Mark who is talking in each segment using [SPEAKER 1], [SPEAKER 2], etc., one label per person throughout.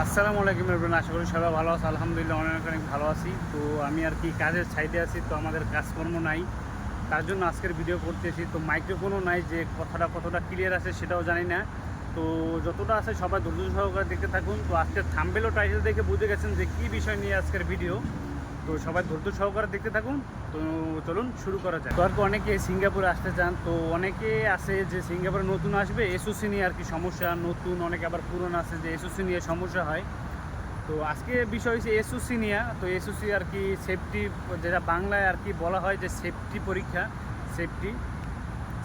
[SPEAKER 1] আসসালামু আলাইকুম এভরিওয়ান, আশা করি সবাই ভালো আছে। আলহামদুলিল্লাহ অনেক অনেক ভালো আছি। তো আমি আর কি কাজের সাইডে আছি, তো আমাদের কাজকর্ম নাই, তার জন্য আজকের ভিডিও করতেছি। তো মাইক্রোফোনও নাই, যে কথাটা কতটা ক্লিয়ার আছে সেটাও জানি না। তো যতটা আছে সবাই ধৈর্য সহকারে দেখতে থাকুন। তো আজকের থাম্বনেল ও টাইটেল দেখে বুঝে গেছেন যে কী বিষয় নিয়ে আজকের ভিডিও। তো সবাই ধৈর্য সহকারে দেখতে থাকুন। তো চলুন শুরু করা যায়। তো আর কি অনেকে সিঙ্গাপুরে আসতে চান, তো অনেকে আছে যে সিঙ্গাপুরে নতুন আসবে, এসওসি নিয়ে আর কি সমস্যা, নতুন অনেকে আবার পুরনো আছে যে এসওসি নিয়ে সমস্যা হয়। তো আজকে বিষয় হচ্ছে এসওসি নিয়ে। তো এসওসি আর কি সেফটি, যেটা বাংলায় আর কি বলা হয় যে সেফটি পরীক্ষা, সেফটি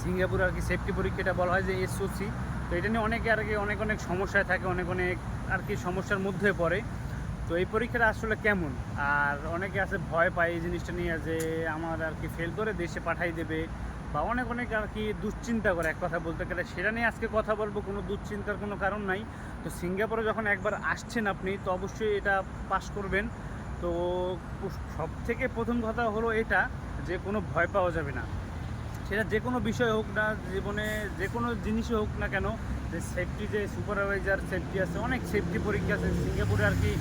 [SPEAKER 1] সিঙ্গাপুরে আর কি সেফটি পরীক্ষাটা বলা হয় যে এসওসি। তো এটা নিয়ে অনেকে আর কি অনেক অনেক সমস্যায় থাকে, অনেক অনেক আর কি সমস্যার মধ্যে পড়ে। তো এই পরীক্ষাটা আসলে কেমন, আর অনেকে আছে ভয় পায় এই জিনিসটা নিয়ে যে আমার আর কি ফেল করে দেশে পাঠাই দেবে, বা অনেক অনেক আর কি দুশ্চিন্তা করে এক কথা বলতে গেলে। সেটা নিয়ে আজকে কথা বলবো, কোনো দুশ্চিন্তার কোনো কারণ নাই। তো সিঙ্গাপুরে যখন একবার আসছেন আপনি, তো অবশ্যই এটা পাস করবেন। তো সব থেকে প্রথম কথা হলো এটা, যে কোনো ভয় পাওয়া যাবে না। সেটা যে কোনো বিষয় হোক না, জীবনে যে কোনো জিনিসই হোক না কেন, যে সেফটি, যে সুপারভাইজার সেফটি আছে, অনেক সেফটি পরীক্ষা আছে সিঙ্গাপুরে আর কি,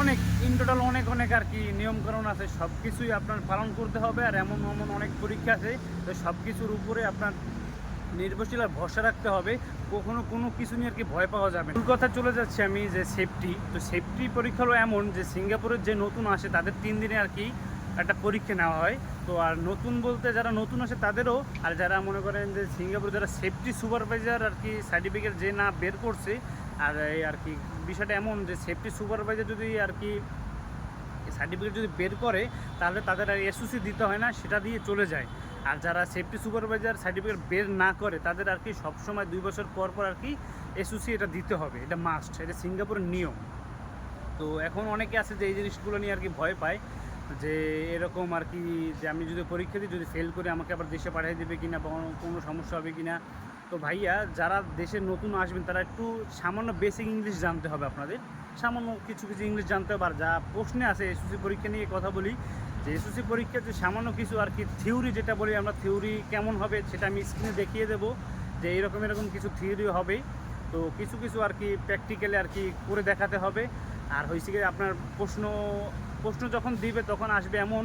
[SPEAKER 1] অনেক ইন টোটাল অনেক অনেক আর কি নিয়মকানুন আছে। সব কিছুই আপনার পালন করতে হবে, আর এমন এমন অনেক পরীক্ষা আছে, তো সব কিছুর উপরে আপনার নির্ভরশীল আর ভরসা রাখতে হবে। কখনো কোনো কিছু নিয়ে আর কি ভয় পাওয়া যাবে না। মূল কথা চলে যাচ্ছে আমি যে সেফটি, তো সেফটি পরীক্ষা হলো এমন যে সিঙ্গাপুরের যে নতুন আসে তাদের 3 দিনে আর কি একটা পরীক্ষা নেওয়া হয়। তো আর নতুন বলতে যারা নতুন আসে তাদেরও, আর যারা মনে করেন যে সিঙ্গাপুরে যারা সেফটি সুপারভাইজার আর কি সার্টিফিকেট যে না বের করছে, আর এই আর কি বিষয়টা এমন যে সেফটি সুপারভাইজার যদি আর কি সার্টিফিকেট যদি বের করে, তাহলে তাদের আর এসওসি দিতে হয় না, সেটা দিয়ে চলে যায়। আর যারা সেফটি সুপারভাইজার সার্টিফিকেট বের না করে, তাদের আর কি সবসময় 2 বছর পর পর আর কি এসওসি এটা দিতে হবে, এটা মাস্ট, এটা সিঙ্গাপুরের নিয়ম। তো এখন অনেকে আছে যে এই জিনিসগুলো নিয়ে আর কি ভয় পায়, যে এরকম আর কি যে আমি যদি পরীক্ষা দিই, যদি ফেল করে আমাকে আবার দেশে পাঠিয়ে দেবে কিনা, বা কোনো সমস্যা হবে কিনা। তো ভাইয়া, যারা দেশে নতুন আসবেন তারা একটু সামান্য বেসিক ইংলিশ জানতে হবে আপনাদের, সামান্য কিছু কিছু ইংলিশ জানতে হবে। আর যা প্রশ্নে আছে এসওসি পরীক্ষা নিয়ে কথা বলি, যে এসওসি পরীক্ষাতে সামান্য কিছু আর কি থিওরি, যেটা বলি আমরা থিওরি কেমন হবে সেটা আমি স্ক্রিনে দেখিয়ে দেবো, যে এরকম এরকম কিছু থিওরি হবে। তো কিছু কিছু আর কি প্র্যাকটিক্যালি আর কি করে দেখাতে হবে। আর হয়েছে কি, আপনার প্রশ্ন প্রশ্ন যখন দিবে তখন আসবে এমন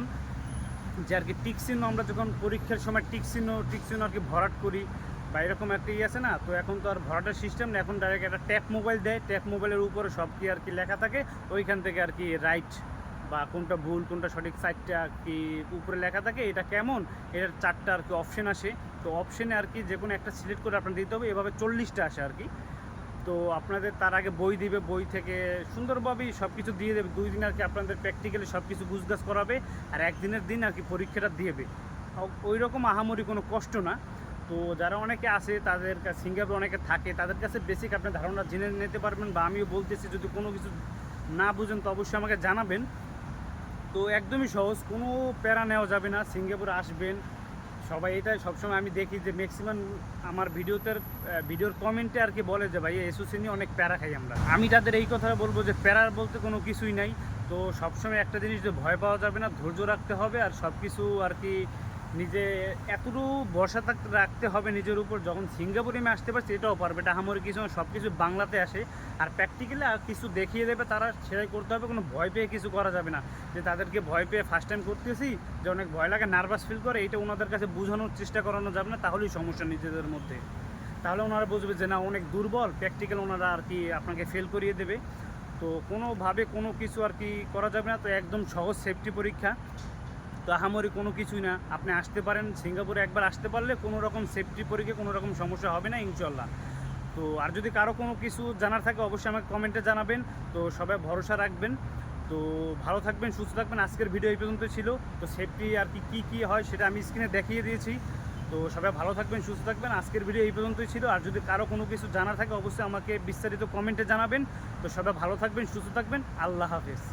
[SPEAKER 1] যে আর কি টিক চিহ্ন, আমরা যখন পরীক্ষার সময় টিক চিহ্ন আর কি ভরাট করি, বা এরকম একটা আছে না। তো এখন তো আর ভরাটের সিস্টেম না, এখন ডাইরেক্ট একটা ট্যাপ মোবাইল দেয়, ট্যাপ মোবাইলের উপরে সব কি আর কি লেখা থাকে, ওইখান থেকে আর কি রাইট বা কোনটা ভুল কোনটা সঠিক সাইডটা আর কি উপরে লেখা থাকে। এটা কেমন, এটার 4টা আর কি অপশন আসে। তো অপশনে আর কি যে কোনো একটা সিলেক্ট করে আপনার দিতে হবে, এভাবে 40টা আসে আর কি। তো আপনাদের তার আগে বই দিবে, বই থেকে সুন্দরভাবেই সব কিছু দিয়ে দেবে। 2 দিন আর কি আপনাদের প্র্যাকটিক্যালি সব কিছু গুছগাছ করাবে, আর একদিনের দিন আর কি পরীক্ষাটা দিবে। ওই রকম আহামরি কোনো কষ্ট না। তো যারা অনেকে আসে, তাদের কাছে সিঙ্গাপুরে অনেকে থাকে, তাদের কাছে বেসিক আপনার ধারণা জেনে নিতে পারবেন। বা আমিও বলতেছি, যদি কোনো কিছু না বুঝেন তো অবশ্যই আমাকে জানাবেন। তো একদমই সহজ, কোনো প্যারা নেওয়া যাবে না। সিঙ্গাপুরে আসবেন সবাই, এটাই সবসময় আমি দেখি যে ম্যাক্সিমাম আমার ভিডিওর কমেন্টে আর কি বলে যে ভাই এসওসি নিয়ে অনেক প্যারা খাই আমরা। আমি তাদের এই কথা বলবো যে প্যারার বলতে কোনো কিছুই নাই। তো সবসময় একটা জিনিস, যে ভয় পাওয়া যাবে না, ধৈর্য রাখতে হবে, আর সব কিছু আর কি নিজে এতটুকু ভরসা রাখতে হবে নিজের উপর। যখন সিঙ্গাপুরে আমি আসতে পারছি এটাও পারবে, এটা আমারই কিছু সব কিছু বাংলাতে আসে, আর প্র্যাকটিক্যালি আর কিছু দেখিয়ে দেবে তারা, সেটাই করতে হবে। কোনো ভয় পেয়ে কিছু করা যাবে না, যে তাদেরকে ভয় পেয়ে ফার্স্ট টাইম করতেছি যে অনেক ভয় লাগে, নার্ভাস ফিল করে, এটা ওনাদের কাছে বোঝানোর চেষ্টা করানো যাবে না, তাহলেই সমস্যা নিজেদের মধ্যে। তাহলে ওনারা বুঝবে যে না, অনেক দুর্বল, প্র্যাকটিক্যাল ওনারা আর কি আপনাকে ফেল করিয়ে দেবে। তো কোনোভাবে কোনো কিছু আর কি করা যাবে না। তো একদম সহজ সেফটি পরীক্ষা, তো আহামরি কোনো কিছুই না। আপনি আসতে পারেন সিঙ্গাপুরে, একবার আসতে পারলে কোনো রকম সেফটি পরীক্ষা কোনো রকম সমস্যা হবে না ইনশাল্লাহ। তো আর যদি কারো কোনো কিছু জানার থাকে অবশ্যই আমাকে কমেন্টে জানাবেন। তো সবাই ভরসা রাখবেন। তো ভালো থাকবেন, সুস্থ থাকবেন। আজকের ভিডিও এই পর্যন্ত ছিল। তো সেফটি আর কি কী হয় সেটা আমি স্ক্রিনে দেখিয়ে দিয়েছি। তো সবাই ভালো থাকবেন, সুস্থ থাকবেন। আজকের ভিডিও এই পর্যন্তই ছিল। আর যদি কারো কোনো কিছু জানার থাকে অবশ্যই আমাকে বিস্তারিত কমেন্টে জানাবেন। তো সবাই ভালো থাকবেন, সুস্থ থাকবেন। আল্লাহ হাফেজ।